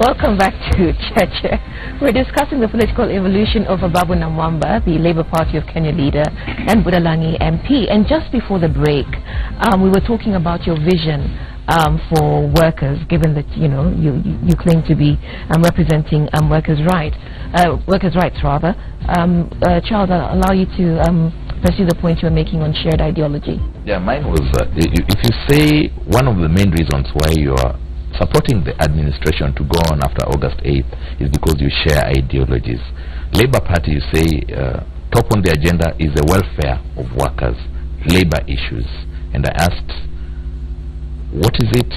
Welcome back to Cheche. We're discussing the political evolution of Ababu Namwamba, the Labour Party of Kenya leader, and Budalangi MP. And just before the break, we were talking about your vision for workers, given that you claim to be representing workers' rights rather. Charles, I'll allow you to pursue the point you were making on shared ideology. Yeah, mine was if you say one of the main reasons why you are supporting the administration to go on after August 8th is because you share ideologies. Labour Party, you say, top on the agenda is the welfare of workers, labour issues. And I asked, what is it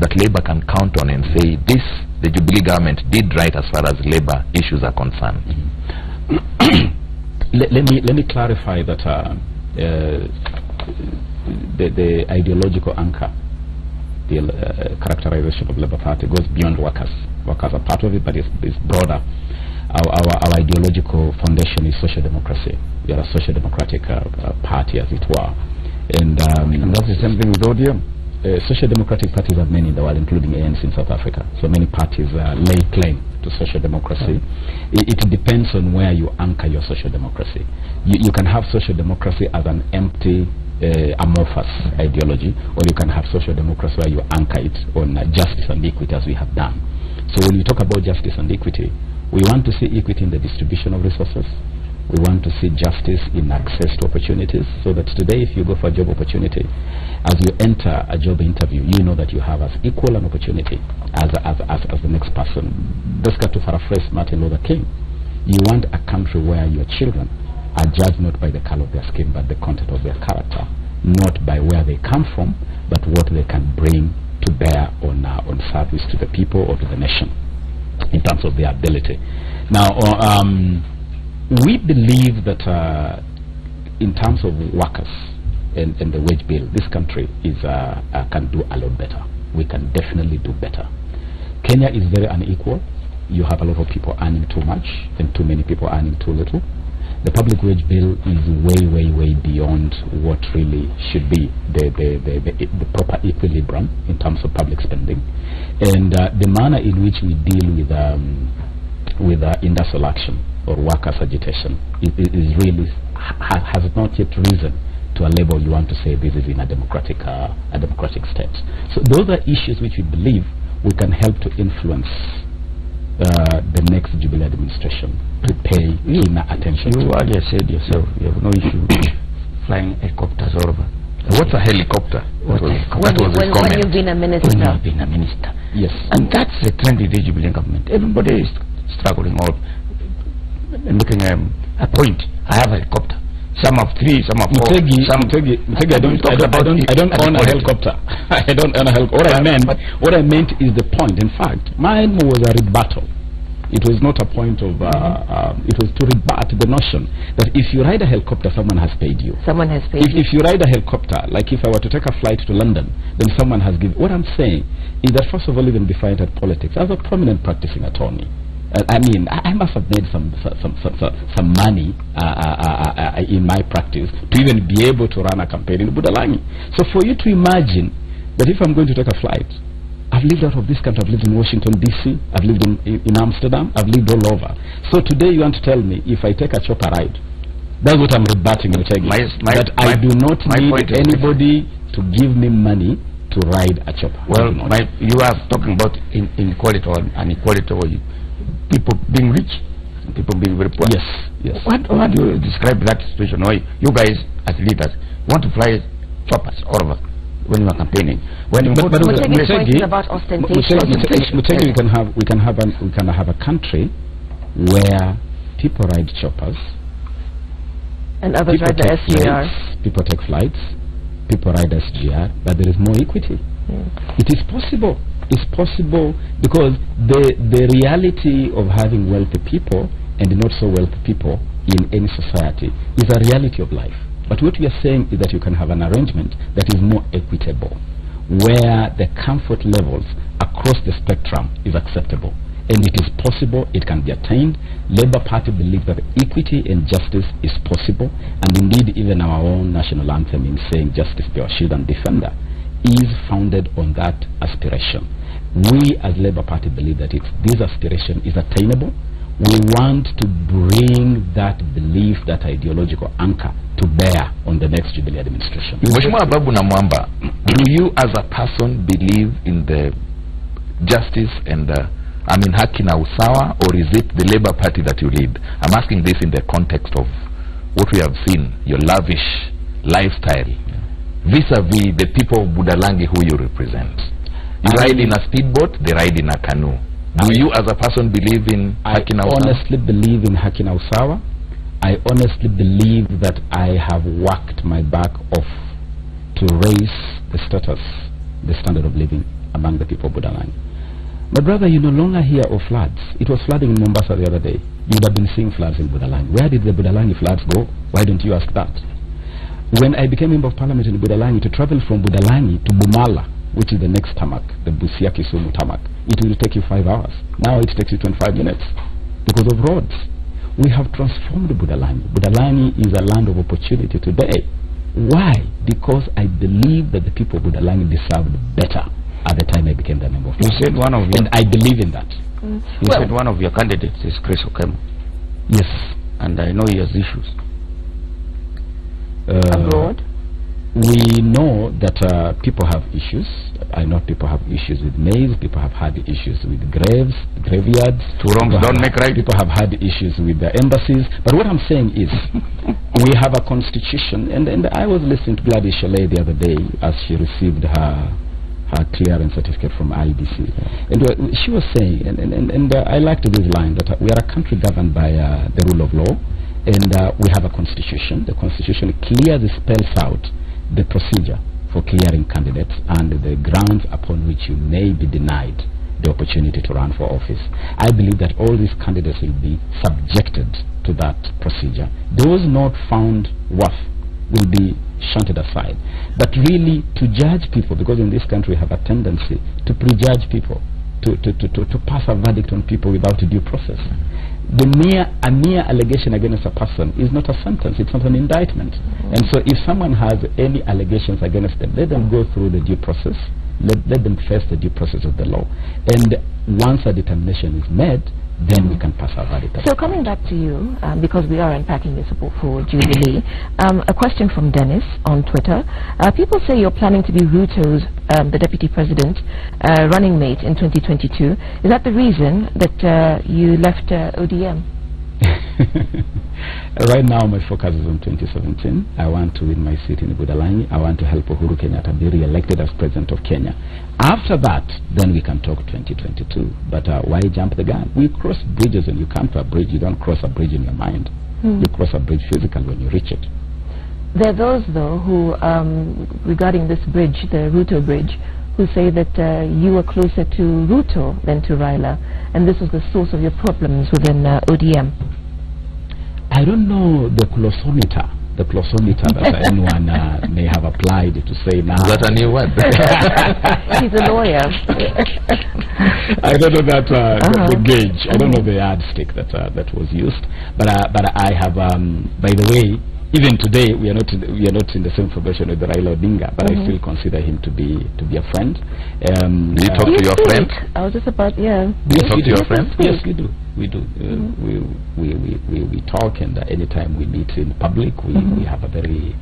that Labour can count on and say, this, the Jubilee government did right as far as labour issues are concerned? Let me clarify that the ideological anchor, the characterization of Labour Party goes beyond workers. Workers are part of it, but it's broader. Our ideological foundation is social democracy. We are a social democratic party, as it were. And that's the same thing with ODM. Social democratic parties are many in the world, including ANC in South Africa. So many parties lay claim to social democracy. It depends on where you anchor your social democracy. You can have social democracy as an empty amorphous ideology, or you can have social democracy where you anchor it on justice and equity, as we have done. So when you talk about justice and equity, we want to see equity in the distribution of resources. We want to see justice in access to opportunities, so that today if you go for a job opportunity, as you enter a job interview, you know that you have as equal an opportunity as the next person. Basically, to paraphrase Martin Luther King, you want a country where your children are judged not by the color of their skin, but the content of their character, not by where they come from, but what they can bring to bear on service to the people or to the nation in terms of their ability. Now, we believe that in terms of workers and the wage bill, this country can do a lot better. We can definitely do better. Kenya is very unequal. You have a lot of people earning too much and too many people earning too little. The public wage bill is way beyond what really should be the proper equilibrium in terms of public spending, and the manner in which we deal with industrial action or workers' agitation is really has not yet risen to a level you want to say this is in a democratic state. So those are issues which we believe we can help to influence the next Jubilee administration to pay keener attention. You earlier said yourself you have no issue flying helicopters over. What's a helicopter? When you've been a minister. When you've been a minister. Yes. And that's the trend in the Jubilee government. Everybody is struggling out and making a point. I have a helicopter. Some have 3, some have 4. I don't own a helicopter. I don't own a helicopter. What I meant is the point. In fact, mine was a rebuttal. It was not a point of. It was to rebut the notion that if you ride a helicopter, someone has paid you. Someone has paid you. If you ride a helicopter, like if I were to take a flight to London, then someone has given. What I'm saying is that first of all, even before I entered politics, as a prominent practicing attorney, I mean, I must have made some money in my practice to even be able to run a campaign in Budalangi. So for you to imagine that if I'm going to take a flight, I've lived out of this country, I've lived in Washington, D.C., I've lived in Amsterdam, I've lived all over. So today you want to tell me if I take a chopper ride, that's what I'm rebutting, that I do not need anybody to give me money to ride a chopper. Well, you are talking about inequality or inequality, or people being rich and people being very poor. Yes. What do you describe that situation? Or you guys as leaders want to fly choppers all over when you are campaigning? When you but Mutegi, about ostentation. Mutegi, we can have a country where people ride choppers and others ride the SGR. People take flights. People ride SGR, but there is more equity. It is possible. It's possible because the reality of having wealthy people and not so wealthy people in any society is a reality of life. But what we are saying is that you can have an arrangement that is more equitable, where the comfort levels across the spectrum is acceptable. And it is possible, it can be attained. Labour Party believes that equity and justice is possible, and indeed even our own national anthem in saying justice be our shield and defender is founded on that aspiration. We as Labour Party believe that if this aspiration is attainable, we want to bring that belief, that ideological anchor to bear on the next Jubilee administration. Mheshimiwa Babu Namwamba, do you as a person believe in the justice and haki na usawa, or is it the Labour Party that you lead? I'm asking this in the context of what we have seen, your lavish lifestyle, vis-a-vis the people of Budalangi who you represent. You ride in a speedboat, they ride in a canoe. Do you as a person believe in haki na usawa? I honestly believe in haki na usawa. I honestly believe that I have worked my back off to raise the status, the standard of living among the people of Budalangi. My brother, you no longer hear of floods. It was flooding in Mombasa the other day. You would have been seeing floods in Budalangi. Where did the Budalangi floods go? Why don't you ask that? When I became Member of Parliament in Budalangi, to travel from Budalangi to Bumala, which is the next tarmac, the Busia Kisumu tarmac, it will take you 5 hours. Now it takes you 25 minutes because of roads. We have transformed Budalangi. Budalangi is a land of opportunity today. Why? Because I believe that the people of Budalangi deserved better at the time I became the Member of Parliament. You said one of your, and I believe in that. You said one of your candidates is Chris Okemo. Yes. And I know he has issues. Abroad? We know that people have issues. I know people have issues with maize. People have had issues with graveyards. Two wrongs don't make right. People have had issues with the embassies. But what I'm saying is, we have a constitution. And I was listening to Gladys Chalet the other day as she received her clearance certificate from IBC. And she was saying, and I liked this line, that we are a country governed by the rule of law. And we have a constitution. The constitution clearly spells out the procedure for clearing candidates and the grounds upon which you may be denied the opportunity to run for office. I believe that all these candidates will be subjected to that procedure. Those not found worth will be shunted aside. But really, to judge people, because in this country we have a tendency to prejudge people, to pass a verdict on people without a due process. A mere allegation against a person is not a sentence, it's not an indictment. And so if someone has any allegations against them, let them go through the due process, let them face the due process of the law. And once a determination is made, then we can pass our verdict. So coming back to you, because we are unpacking your support for Jubilee, a question from Dennis on Twitter. People say you're planning to be Ruto's, the Deputy President, running mate in 2022. Is that the reason that you left ODM? Right now my focus is on 2017. I want to win my seat in Budalangi. I want to help Uhuru Kenyatta be re-elected as President of Kenya. After that, then we can talk 2022. But why jump the gun? We cross bridges, and you come to a bridge. You don't cross a bridge in your mind. You cross a bridge physically when you reach it. There are those, though, who, regarding this bridge, the Ruto Bridge, who say that you were closer to Ruto than to Raila, and this was the source of your problems within ODM. I don't know the closometer that anyone may have applied to say now. Is that a new word? He's a lawyer. I don't know that the gauge. I don't know the yardstick that was used. But I have. By the way, even today we are not in the same profession with Raila Odinga, but I still consider him to be a friend. Do you talk to your friend? I was just about, yeah. Do you talk to your friend? Yes, we do. We do. We talk, and anytime we meet in public, we have a very,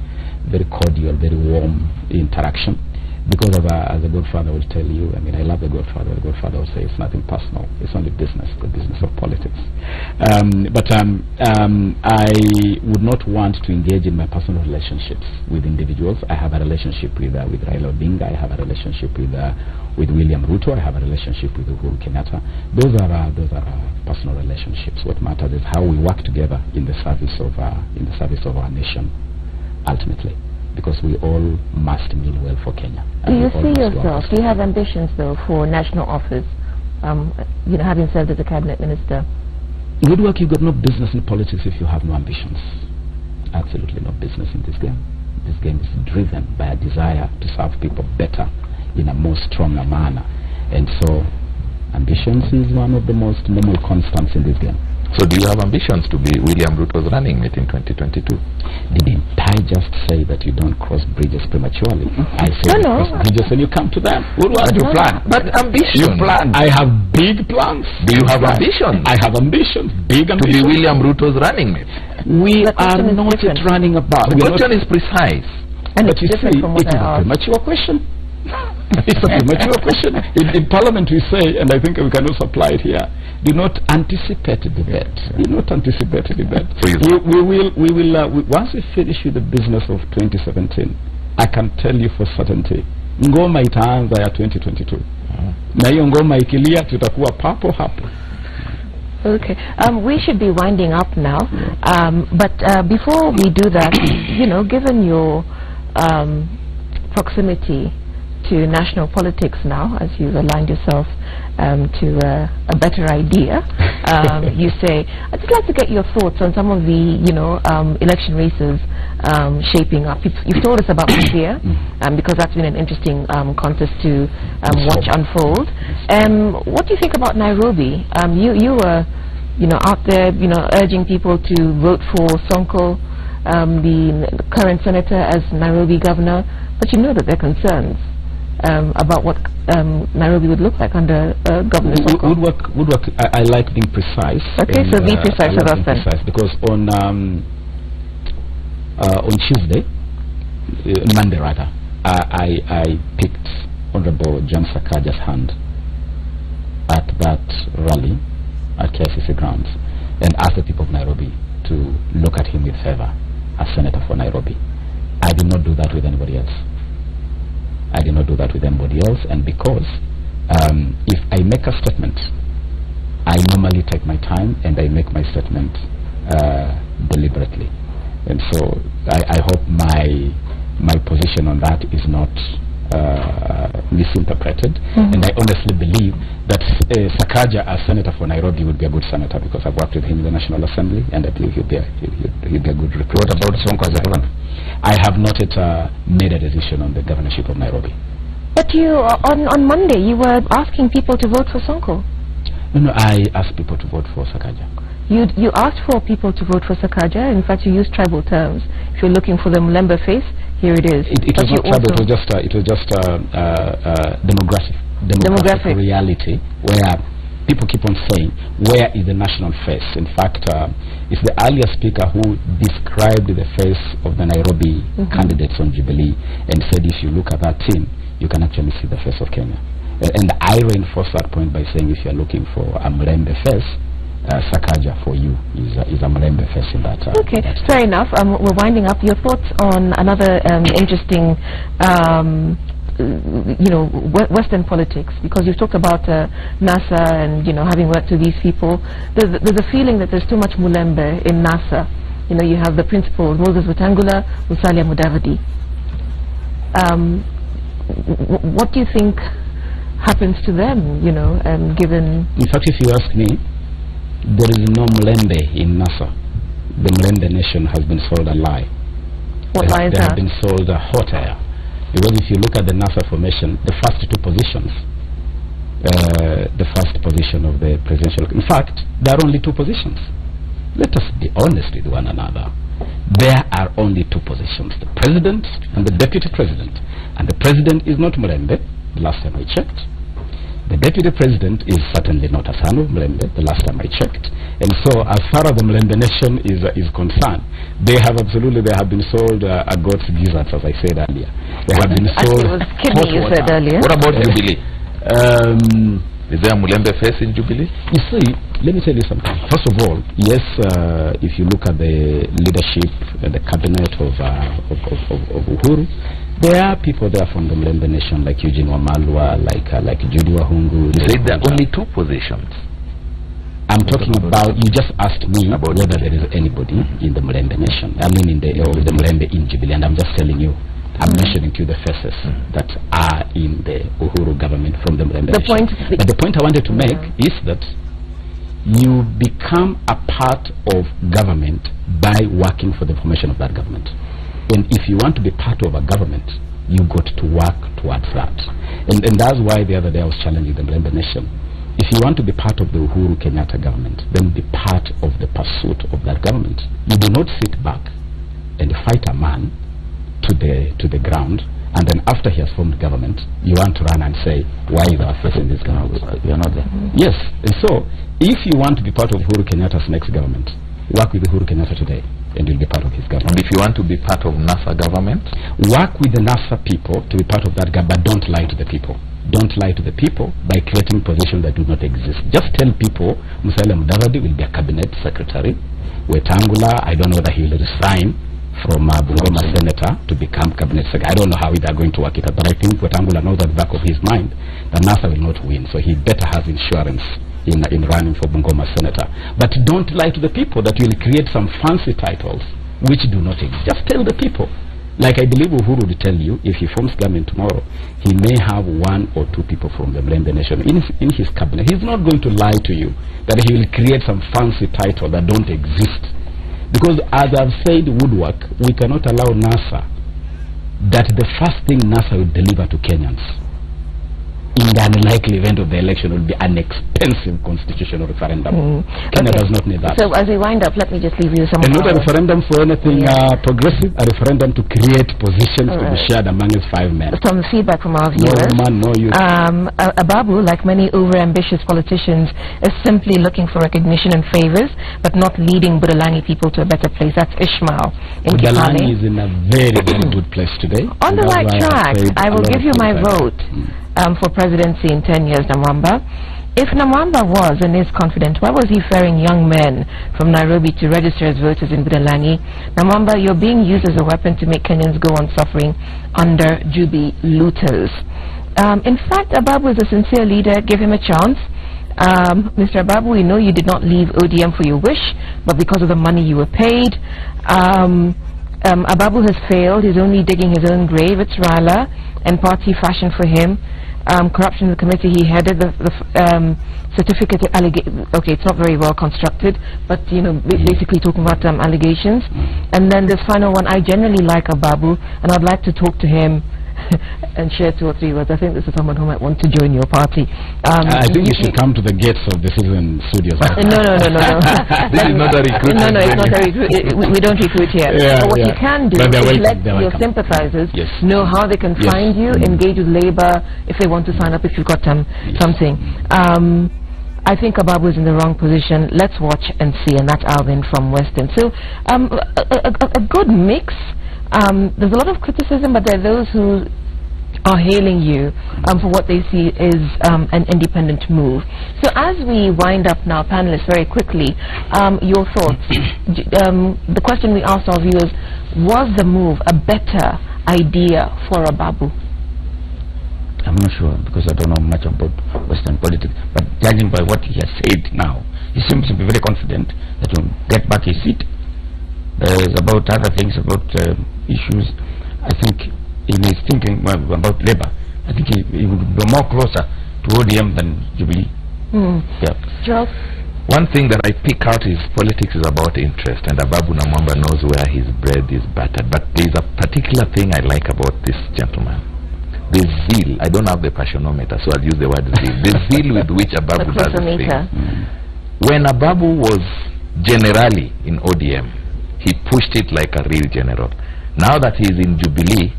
very cordial, very warm interaction. Because as a Godfather will tell you, I mean, I love the Godfather. The Godfather will say it's nothing personal. It's only business, the business of politics. But I would not want to engage in my personal relationships with individuals. I have a relationship with Raila Odinga. I have a relationship with William Ruto. I have a relationship with Uhuru Kenyatta. Those are personal relationships. What matters is how we work together in the service of our nation, ultimately. Because we all must mean well for Kenya. Do you see yourself? Do you have ambitions, though, for national office? Having served as a cabinet minister. Woodwork, you've got no business in politics if you have no ambitions. Absolutely no business in this game. This game is driven by a desire to serve people better in a more stronger manner. And so, ambitions is one of the most normal constants in this game. So do you have ambitions to be William Ruto's running mate in 2022? Didn't I just say that you don't cross bridges prematurely? I said cross bridges when you come to them. What do you plan? But ambition. You plan. I have big plans. Do you have ambitions? I have ambitions. Big ambitions. To be William Ruto's running mate? We are not running about. The question is precise. And it's different from what it is a premature question. It's a premature question. In Parliament we say, and I think we can also apply it here, do not anticipate the debate. Do not anticipate the debate. We will once we finish with the business of 2017, I can tell you for certainty, ngoma itaanza ya 2022. Na hiyo ngoma ikilia tutakuwa papo hapo. Okay, we should be winding up now, but before we do that, you know, given your proximity to national politics now, as you've aligned yourself to a better idea, you say, I'd just like to get your thoughts on some of the, you know, election races shaping up. You've told us about Busia, because that's been an interesting contest to watch unfold. What do you think about Nairobi? You were, you know, out there, you know, urging people to vote for Sonko, the current senator, as Nairobi governor, but you know that there are concerns about what Nairobi would look like under Governor Sonko. Woodwork, I like being precise. Okay, so be precise with us then. Because on Tuesday, Monday rather, I picked Honorable John Sakaja's hand at that rally at KCC grounds and asked the people of Nairobi to look at him with favor as senator for Nairobi. I did not do that with anybody else. I did not do that with anybody else, and because if I make a statement, I normally take my time and I make my statement deliberately, and so I hope my position on that is not misinterpreted, and I honestly believe that Sakaja as senator for Nairobi would be a good senator, because I've worked with him in the National Assembly and I believe he'd be a good representative. What about Sonko as a governor? I have not yet made a decision on the governorship of Nairobi. But you, on Monday, you were asking people to vote for Sonko. No, I asked people to vote for Sakaja. You asked for people to vote for Sakaja. In fact, you used tribal terms. If you're looking for the Mulembe face, here it is. It was not tribal. It was just demographic reality, where people keep on saying, where is the national face? In fact, it's the earlier speaker who described the face of the Nairobi candidates on Jubilee and said, if you look at that team, you can actually see the face of Kenya. And I reinforce that point by saying, if you're looking for a Mulembe face, Sakaja for you is a Mulembe face in that. Okay, fair enough. We're winding up. Your thoughts on another interesting you know, Western politics, because you've talked about NASA and, you know, having worked with these people. There's a feeling that there's too much Mulembe in NASA. You know, you have the principals, Moses Wetangula, Musalia Mudavadi. What do you think happens to them, you know, given... In fact, if you ask me, there is no Mulembe in NASA. The Mulembe nation has been sold a lie. What lie is that? They have been sold a hot air. Because if you look at the NASA formation, the first two positions, the first position of the presidential, in fact, there are only two positions. Let us be honest with one another. There are only two positions, the president and the deputy president. And the president is not Mulembe, the last time I checked. The deputy president is certainly not a son of Mulembe, the last time I checked. And so, as far as the Mulembe nation is concerned, they have been sold a God's gizzards, as I said earlier. They have been sold. It was kidney, you said earlier. What about Jubilee? Is there a Mulembe face in Jubilee? You see, let me tell you something. First of all, yes, if you look at the leadership and the cabinet of Uhuru, there are people there from the Mulembe nation, like Eugene Wamalwa, like Judy Wahungu. You said there are only two positions. I'm talking about, you just asked me about whether there is anybody in the Mulembe nation. I mean, in the Mulembe in Jubilee, and I'm just telling you, I'm mentioning to you the faces that are in the Uhuru government from the Mulembe nation. But the point I wanted to make is that you become a part of government by working for the formation of that government. And if you want to be part of a government, you got to work towards that. And that's why the other day I was challenging the Mulembe nation. if you want to be part of the Uhuru Kenyatta government, then be part of the pursuit of that government. You do not sit back and fight a man to the ground, and then after he has formed government, you want to run and say, why is our face in this government? You are not there. Yes, and so if you want to be part of Uhuru Kenyatta's next government, work with Uhuru Kenyatta today, and you'll be part of his government. And if you want to be part of NASA government, work with the NASA people to be part of that government, but don't lie to the people. Don't lie to the people by creating positions that do not exist. Just tell people Musalia Mudavadi will be a cabinet secretary. Wetangula, I don't know whether he will resign from Bungoma senator to become cabinet secretary. I don't know how they are going to work it out, but I think Wetangula knows at the back of his mind that NASA will not win, so he better have insurance in running for Bungoma senator. But don't lie to the people that you will create some fancy titles which do not exist. Just tell the people. Like I believe Uhuru will tell you, if he forms government tomorrow, he may have 1 or 2 people from the Mlembe Nation in his cabinet. He's not going to lie to you that he will create some fancy title that don't exist. Because as I've said, Woodwork, we cannot allow NASA, that the first thing NASA will deliver to Kenyans in the unlikely event of the election will be an expensive constitutional referendum. Kenya does not need that. So as we wind up, let me just leave you some. And not a referendum for anything progressive, a referendum to create positions to be shared among its 5 men. Some feedback from our viewers. No man, no youth. Ababu, like many over-ambitious politicians, is simply looking for recognition and favors, but not leading Budalangi people to a better place. That's Ishmael in Budalangi is in a very, very good place today. On the right track. I will give you my vote. For presidency in 10 years, Namwamba. If Namwamba was and is confident, why was he ferrying young men from Nairobi to register as voters in Budalangi? Namwamba, you're being used as a weapon to make Kenyans go on suffering under Jubilee looters. In fact, Ababu is a sincere leader. Give him a chance. Mr. Ababu, we know you did not leave ODM for your wish, but because of the money you were paid. Ababu has failed. He's only digging his own grave. It's Rala and party fashion for him. Corruption in the committee he headed, the certificate okay, it's not very well constructed, but you know, basically talking about allegations. And then this final one, I generally like Ababu, and I'd like to talk to him and share 2 or 3 words. I think this is someone who might want to join your party. I think you should come to the gates of the Citizen Studios. No. This is not a recruitment. No, it's not a recruit. We don't recruit here. But what you can do is let your sympathizers know how they can find you, engage with Labour if they want to sign up, if you've got something. I think Ababu is in the wrong position. Let's watch and see. And that's Alvin from Western. So a good mix. There's a lot of criticism, but there are those who are hailing you for what they see is an independent move. So as we wind up now, panelists, very quickly, your thoughts. The question we asked our viewers, was the move a better idea for Ababu? I'm not sure, because I don't know much about Western politics, but judging by what he has said now, he seems to be very confident that he'll get back his seat. There's about other things, about issues. I think in his thinking about Labour, I think he would be more closer to ODM than Jubilee. Yeah. Joe? One thing that I pick out is politics is about interest, and Ababu Namwamba knows where his bread is buttered. But there's a particular thing I like about this gentleman. The zeal. I don't have the passionometer, so I'll use the word zeal. The zeal with which Ababu does his thing. When Ababu was generally in ODM, he pushed it like a real general. Now that he's in Jubilee,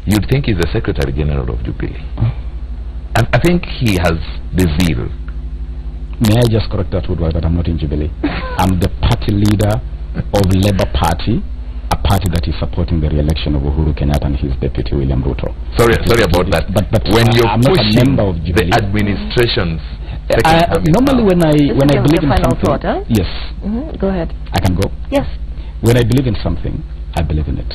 you'd think he's the Secretary General of Jubilee. And I think he has the zeal. May I just correct that word, that I'm not in Jubilee. I'm the party leader of Labour Party, a party that is supporting the re-election of Uhuru Kenyatta and his deputy William Ruto. Sorry about that. But when you're pushing the administration's normally when I believe in something, thought, huh? Yes. Go ahead. I can go. Yes. When I believe in something, I believe in it.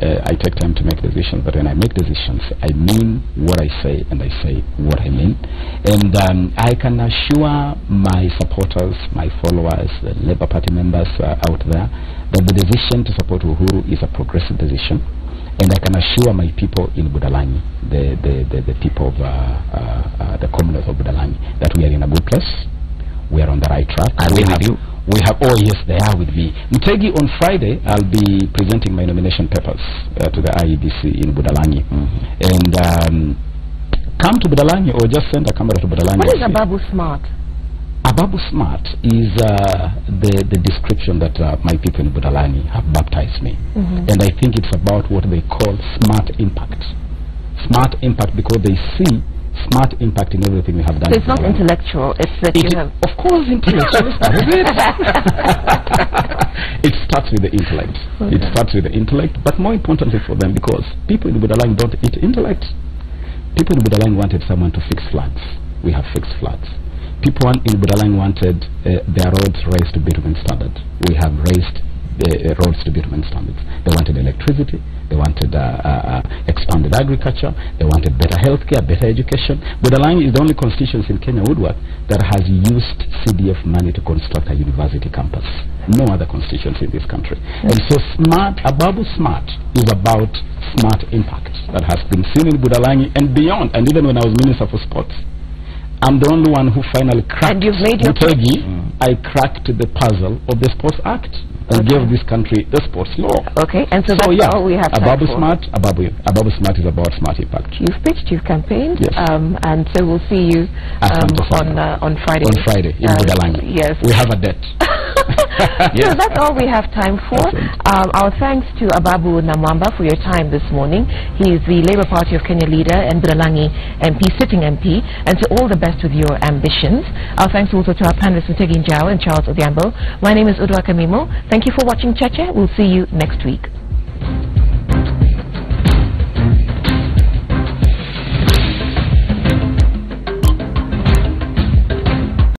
I take time to make decisions, but when I make decisions, I mean what I say, and I say what I mean. And I can assure my supporters, my followers, the Labour Party members out there, that the decision to support Uhuru is a progressive decision. And I can assure my people in Budalangi, the people of the commonwealth of Budalangi, that we are in a good place. We are on the right track. We have, oh yes, they are with me. Mtegi, on Friday, I'll be presenting my nomination papers to the IEBC in Budalangi. And come to Budalangi or just send a camera to Budalangi. What is Ababu Smart? Ababu Smart is the description that my people in Budalangi have baptized me. And I think it's about what they call smart impact. Smart impact because they see smart impact in everything we have done. So it's not intellectual, it's that you have... Of course intellectual, it starts with the intellect. It starts with the intellect, but more importantly for them, because people in Budalangi don't eat intellect. People in Budalangi wanted someone to fix floods. We have fixed floods. People in Budalangi wanted their roads raised to bitumen standard. We have raised roads to bitumen standards. They wanted electricity. They wanted expanded agriculture. They wanted better healthcare, better education. Budalangi is the only constituency in Kenya Woodwork that has used CDF money to construct a university campus. No other constituency in this country. And so Ababu Smart is about smart impact that has been seen in Budalangi and beyond. And even when I was Minister for Sports, I'm the only one who finally cracked. And you've made your I cracked the puzzle of the Sports Act and gave this country the sports law. Okay, and so that's all we have time Ababu for. Ababu Smart is about smart impact. You've pitched, you've campaigned, yes. And so we'll see you on Friday. On Friday in Budalangi. Yes. We have a debt. So that's all we have time for. Our thanks to Ababu Namwamba for your time this morning. He is the Labour Party of Kenya leader and Budalangi MP, sitting MP, and to all the best with your ambitions. Our thanks also to our panelists Mutegi Njao and Charles Odhiambo. My name is Udwa Kamimo. Thank you for watching Cheche. We'll see you next week.